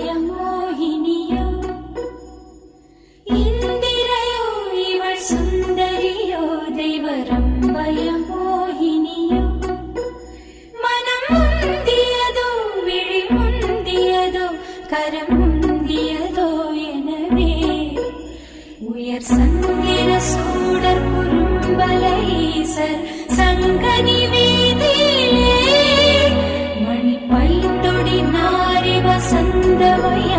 ദൈവരംഭയമോഹിനിയോ ഇന്ദിരയോ ഇവൾ സുന്ദരിയോ ദൈവരംഭയമോഹിനിയോ മനം മുന്തിയതോ വിഴി മുന്തിയതോ കരം മുന്തിയതോ எனவே உயர் சந்திர சூடர் குறும்பலைசர் சங்கனி வீதியிலே மணி பைத்தொடி நாரி வசந்தவய